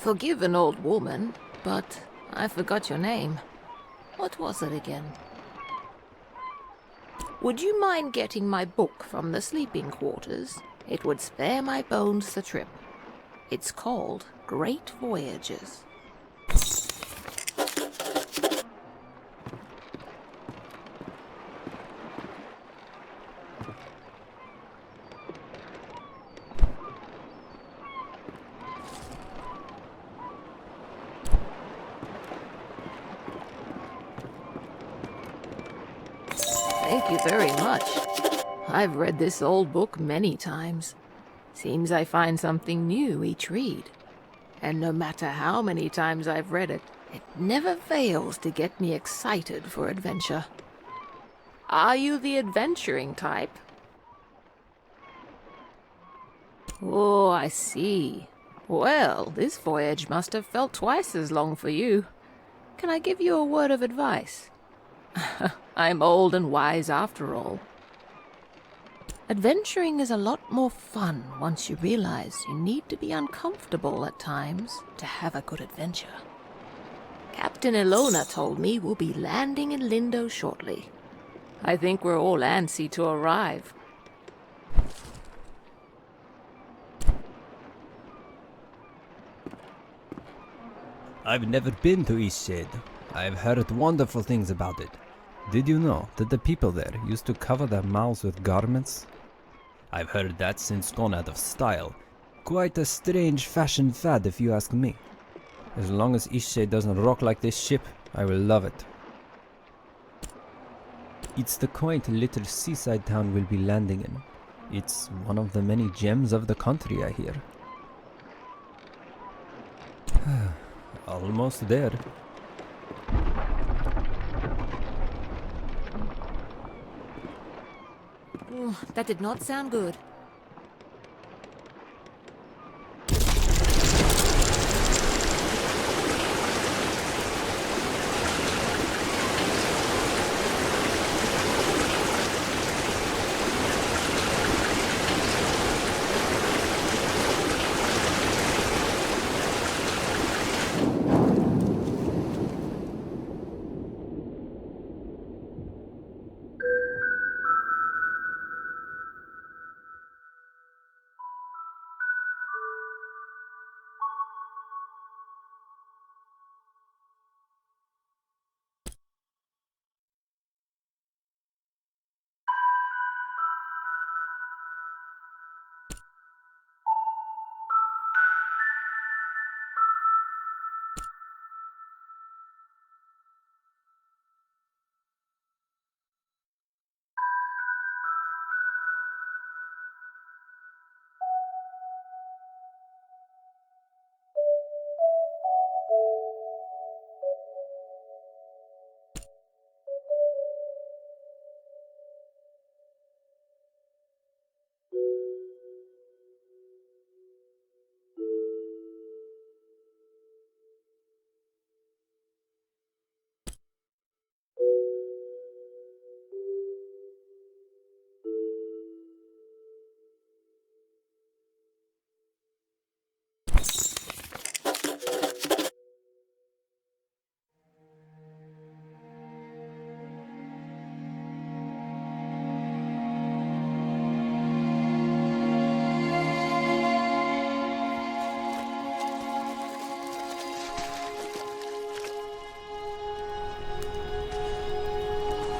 Forgive an old woman, but I forgot your name. What was it again? Would you mind getting my book from the sleeping quarters? It would spare my bones the trip. It's called Great Voyages. Thank you very much. I've read this old book many times. Seems I find something new each read. And no matter how many times I've read it, it never fails to get me excited for adventure. Are you the adventuring type? Oh, I see. Well, this voyage must have felt twice as long for you. Can I give you a word of advice? I'm old and wise after all. Adventuring is a lot more fun once you realize you need to be uncomfortable at times to have a good adventure. Captain Ilona told me we'll be landing in Lindo shortly. I think we're all antsy to arrive. I've never been to Eastshade. I've heard wonderful things about it. Did you know that the people there used to cover their mouths with garments? I've heard that's since gone out of style. Quite a strange fashion fad if you ask me. As long as Eastshade doesn't rock like this ship, I will love it. It's the quaint little seaside town we'll be landing in. It's one of the many gems of the country, I hear. Almost there. Ooh, that did not sound good.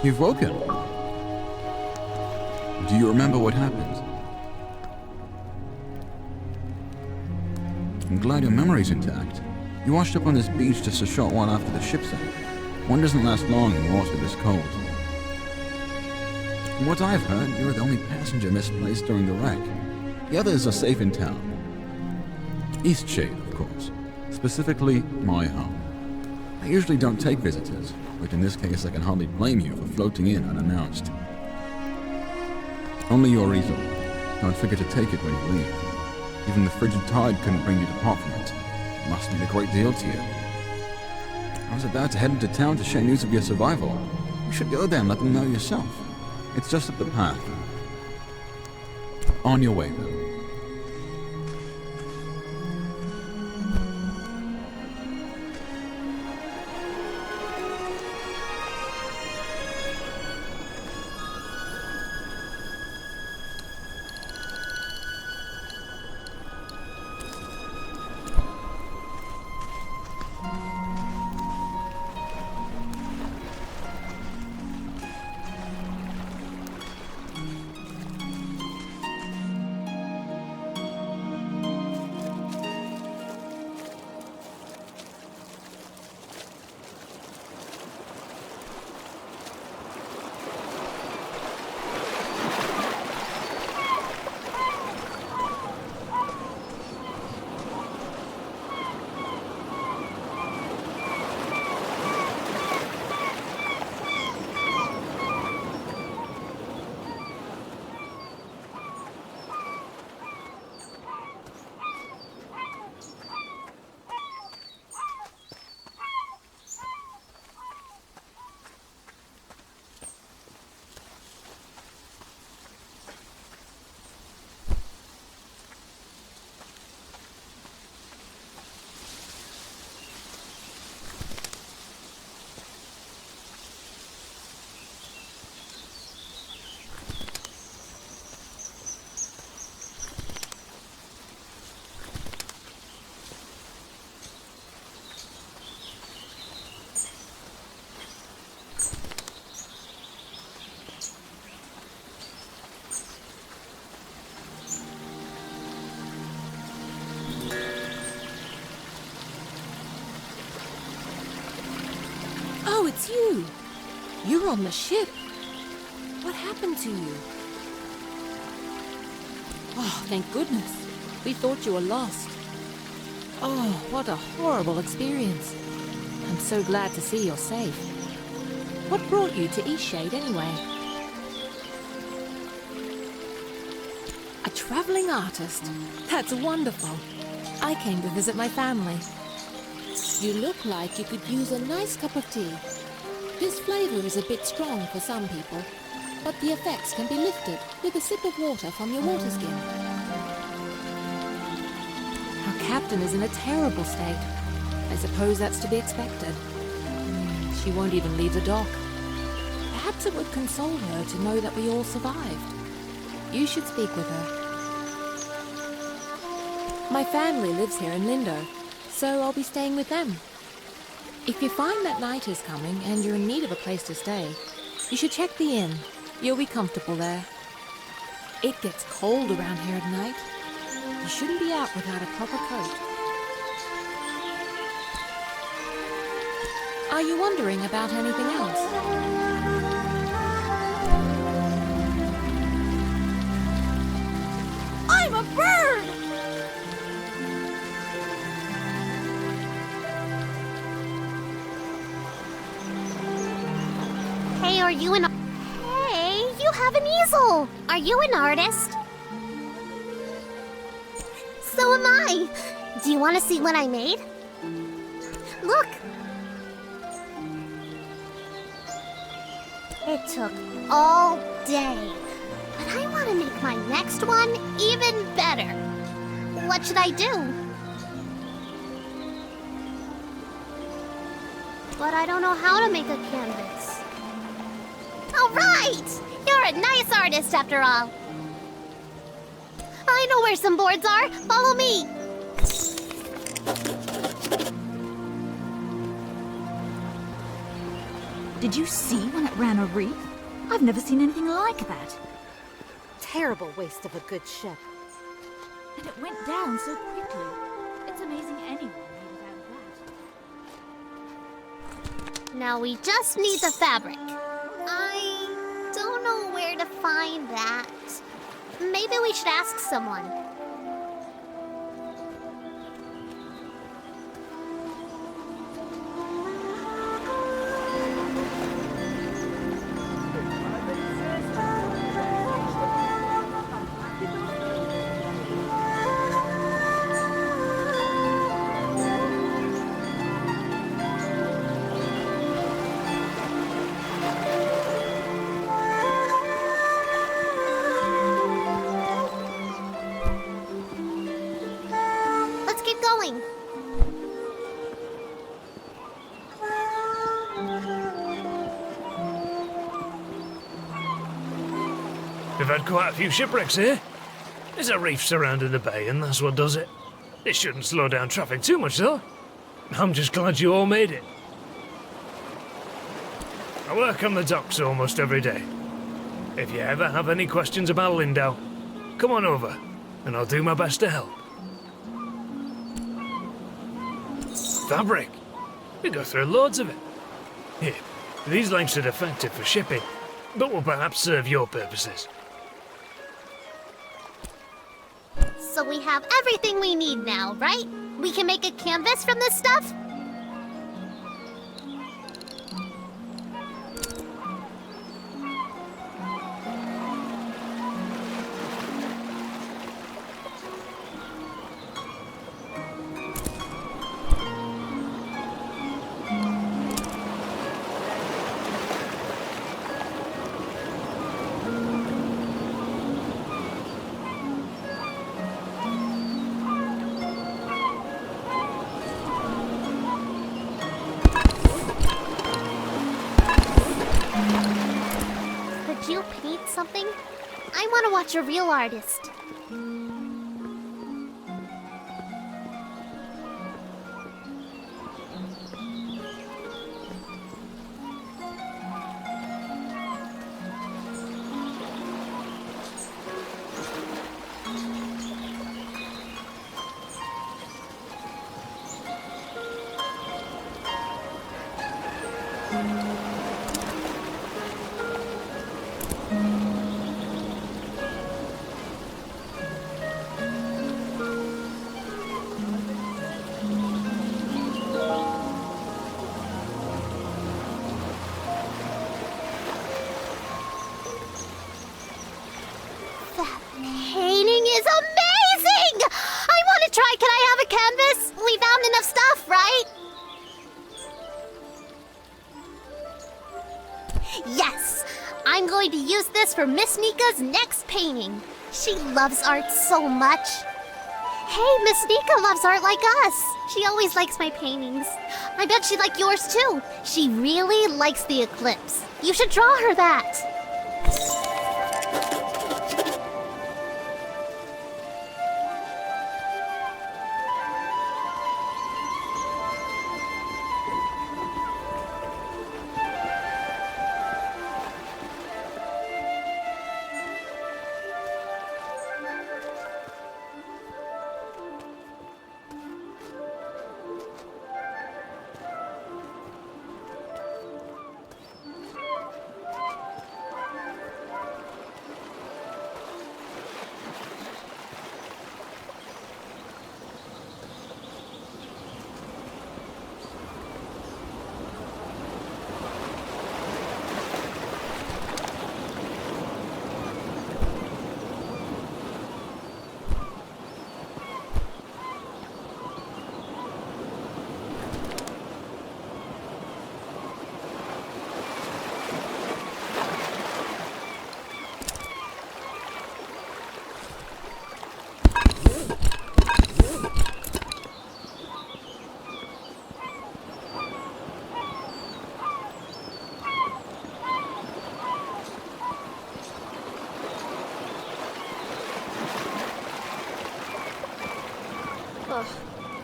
You've woken. Do you remember what happened? I'm glad your memory's intact. You washed up on this beach just a short while after the ship sank. One doesn't last long in water this cold. From what I've heard, you were the only passenger misplaced during the wreck. The others are safe in town. Eastshade, of course. Specifically, my home. I usually don't take visitors, but in this case I can hardly blame you for floating in unannounced. Only your easel. Don't forget to take it when you leave. Even the frigid tide couldn't bring you to part from it. It must mean a great deal to you. I was about to head into town to share news of your survival. You should go there and let them know yourself. It's just up the path. On your way, then. it's you. You're on the ship. What happened to you? Oh, thank goodness. We thought you were lost. Oh, what a horrible experience. I'm so glad to see you're safe. What brought you to Eastshade anyway? A traveling artist. That's wonderful. I came to visit my family. You look like you could use a nice cup of tea. This flavor is a bit strong for some people, but the effects can be lifted with a sip of water from your water skin. Our captain is in a terrible state. I suppose that's to be expected. She won't even leave the dock. Perhaps it would console her to know that we all survived. You should speak with her. My family lives here in Lindo, so I'll be staying with them. If you find that night is coming and you're in need of a place to stay, you should check the inn. You'll be comfortable there. It gets cold around here at night. You shouldn't be out without a proper coat. Are you wondering about anything else? I'm a bird! Hey, are you an... Hey, you have an easel! Are you an artist? So am I! Do you want to see what I made? Look! It took all day. But I want to make my next one even better. What should I do? But I don't know how to make a canvas. All right! You're a nice artist after all. I know where some boards are. Follow me. Did you see when it ran a reef? I've never seen anything like that. Terrible waste of a good ship. And it went down so quickly. It's amazing anyone made it out of that. Now we just need the fabric. I don't know where to find that. Maybe we should ask someone. Let's keep going. We've had quite a few shipwrecks here. There's a reef surrounding the bay, and that's what does it. It shouldn't slow down traffic too much, though. I'm just glad you all made it. I work on the docks almost every day. If you ever have any questions about Lindo, come on over, and I'll do my best to help. Fabric. We go through loads of it. Here, these lengths are defective for shipping, but will perhaps serve your purposes. So we have everything we need now, right? We can make a canvas from this stuff? Could you paint something? I want to watch a real artist. Painting is amazing! I want to try. Can I have a canvas? We found enough stuff, right? Yes! I'm going to use this for Miss Nika's next painting. She loves art so much. Hey, Miss Nika loves art like us. She always likes my paintings. I bet she'd like yours too. She really likes the eclipse. You should draw her that.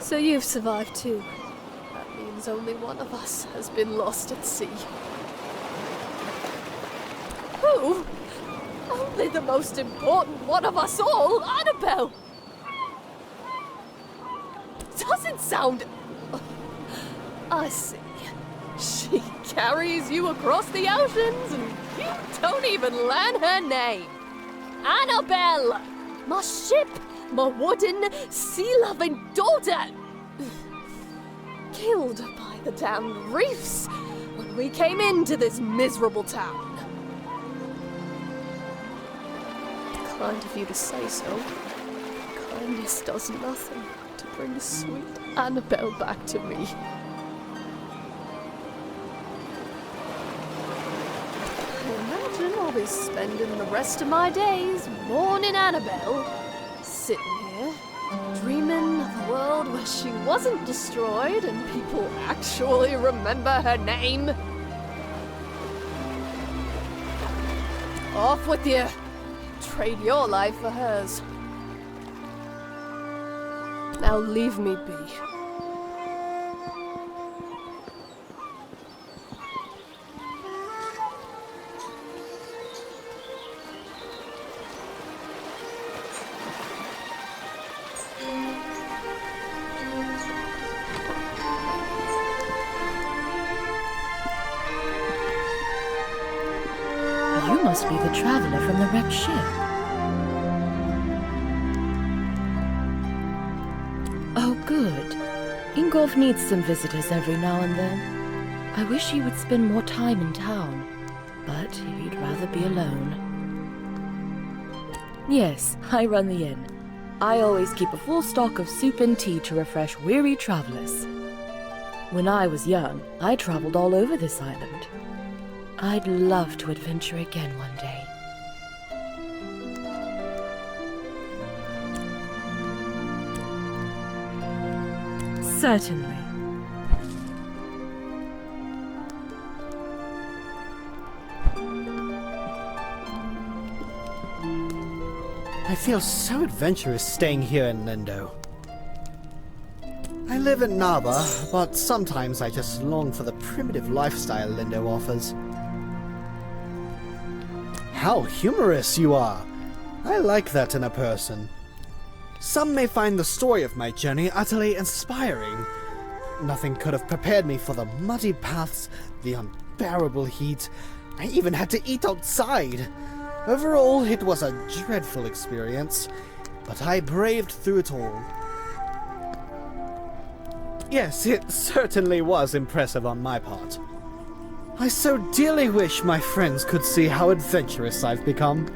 So you've survived too. That means only one of us has been lost at sea. Who? Only the most important one of us all, Annabelle! Doesn't sound... I see. She carries you across the oceans and you don't even learn her name. Annabelle! My ship! My wooden, sea-loving daughter! Killed by the damned reefs when we came into this miserable town. Kind of you to say so. Kindness does nothing to bring sweet Annabelle back to me. I imagine I'll be spending the rest of my days mourning Annabelle, sitting here, dreaming of a world where she wasn't destroyed and people actually remember her name. Off with you. Trade your life for hers. Now leave me be. You must be the traveler from the wrecked ship. Oh, good. Ingolf needs some visitors every now and then. I wish he would spend more time in town, but he'd rather be alone. Yes, I run the inn. I always keep a full stock of soup and tea to refresh weary travelers. When I was young, I traveled all over this island. I'd love to adventure again one day. Certainly. I feel so adventurous staying here in Lindo. I live in Naba, but sometimes I just long for the primitive lifestyle Lindo offers. How humorous you are! I like that in a person. Some may find the story of my journey utterly inspiring. Nothing could have prepared me for the muddy paths, the unbearable heat. I even had to eat outside. Overall, it was a dreadful experience, but I braved through it all. Yes, it certainly was impressive on my part. I so dearly wish my friends could see how adventurous I've become.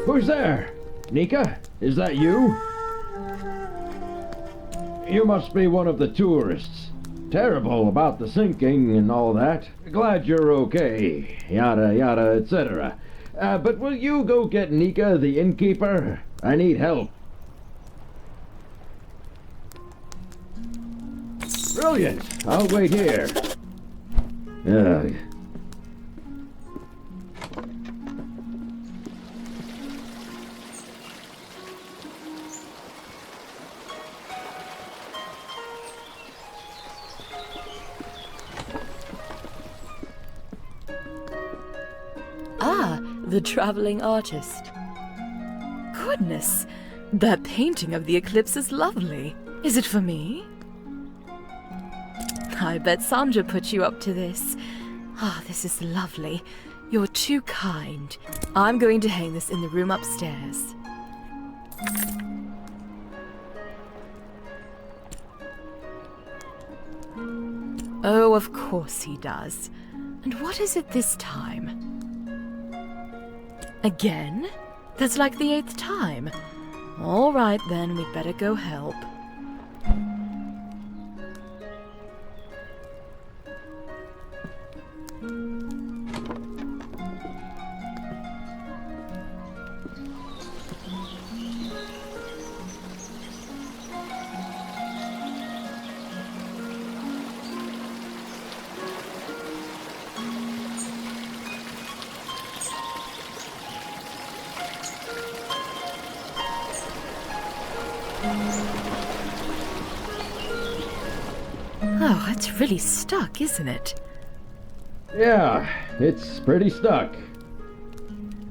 Who's there? Nika? Is that you? You must be one of the tourists. Terrible about the sinking and all that. Glad you're okay. Yada yada, etc. But will you go get Nika, the innkeeper? I need help. Brilliant! I'll wait here. Ugh. Ah, the traveling artist. Goodness, that painting of the eclipse is lovely. Is it for me? I bet Sandra put you up to this. Ah, this is lovely. You're too kind. I'm going to hang this in the room upstairs. Oh, of course he does. And what is it this time? Again? That's like the 8th time. All right then, we'd better go help. Oh, it's really stuck, isn't it? Yeah, it's pretty stuck.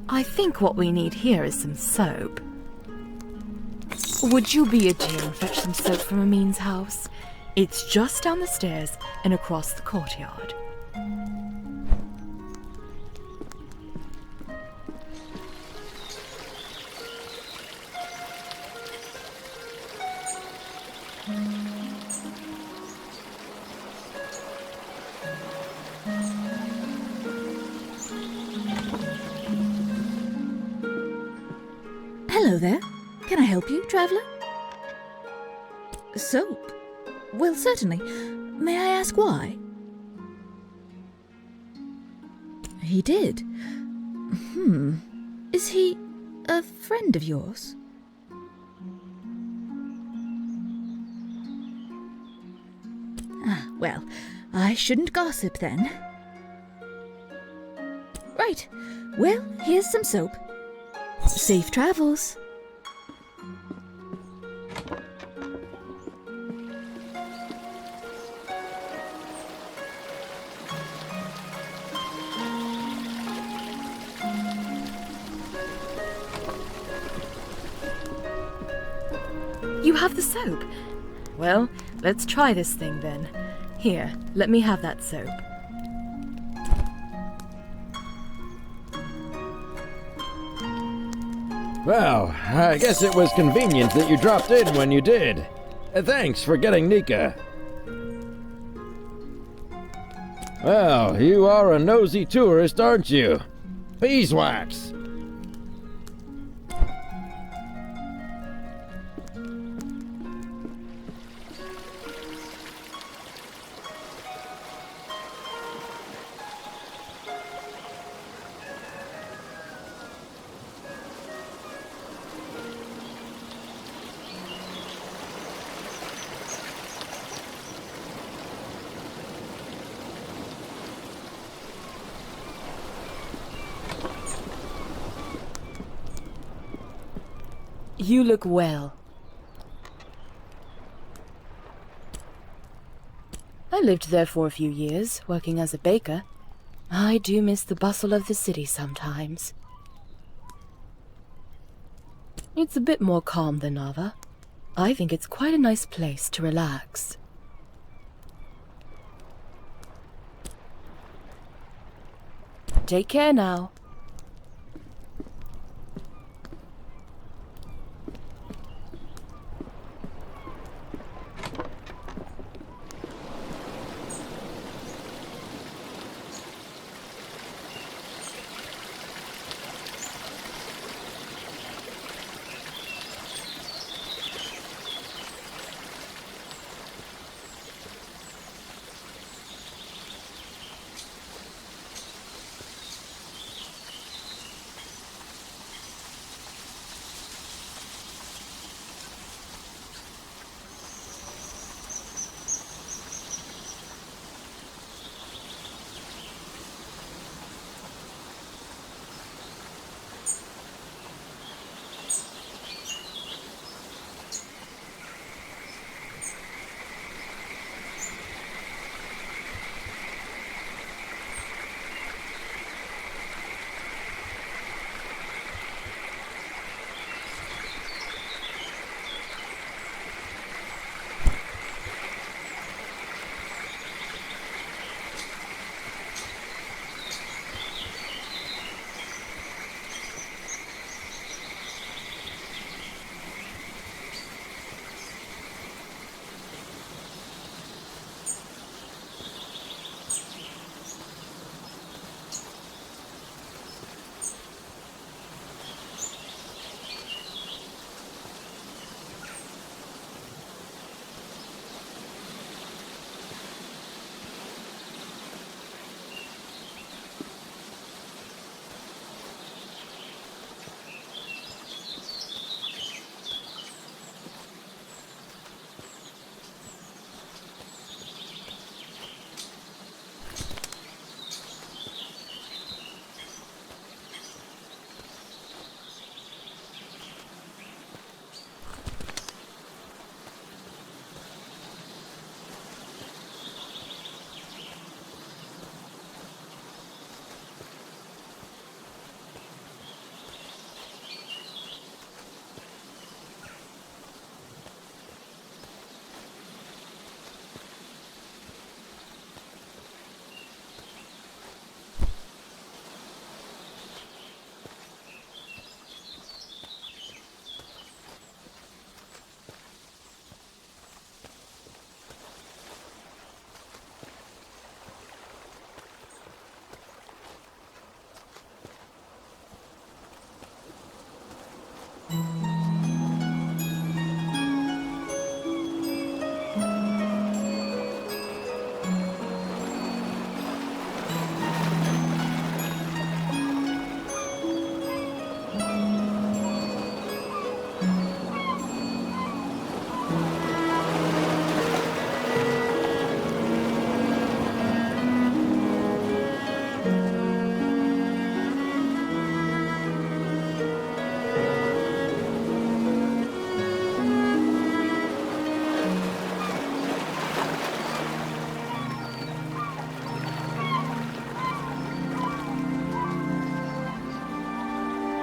I think what we need here is some soap. Would you be a dear and fetch some soap from Amin's house? It's just down the stairs and across the courtyard. Hello there. Can I help you, traveller? Soap? Well, certainly. May I ask why? He did. Is he a friend of yours? Ah, well, I shouldn't gossip then. Right. Well, here's some soap. Safe travels. You have the soap? Well, let's try this thing then. Here, let me have that soap. Well, I guess it was convenient that you dropped in when you did. Thanks for getting Nika. Well, you are a nosy tourist, aren't you? Beeswax! You look well. I lived there for a few years, working as a baker. I do miss the bustle of the city sometimes. It's a bit more calm than Nava. I think it's quite a nice place to relax. Take care now.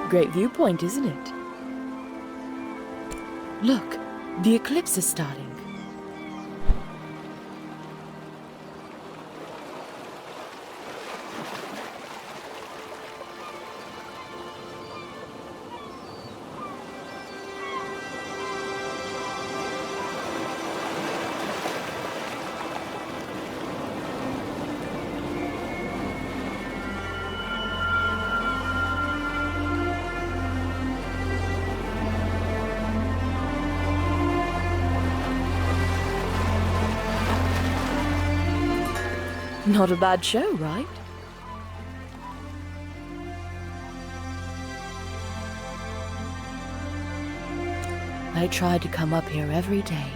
Great viewpoint, isn't it? Look, the eclipse is starting. Not a bad show, right? I try to come up here every day.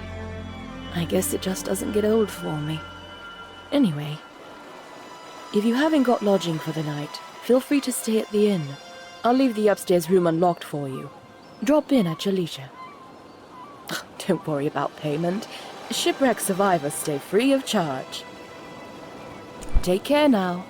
I guess it just doesn't get old for me. Anyway, if you haven't got lodging for the night, feel free to stay at the inn. I'll leave the upstairs room unlocked for you. Drop in at your leisure. Don't worry about payment. Shipwreck survivors stay free of charge. Take care now.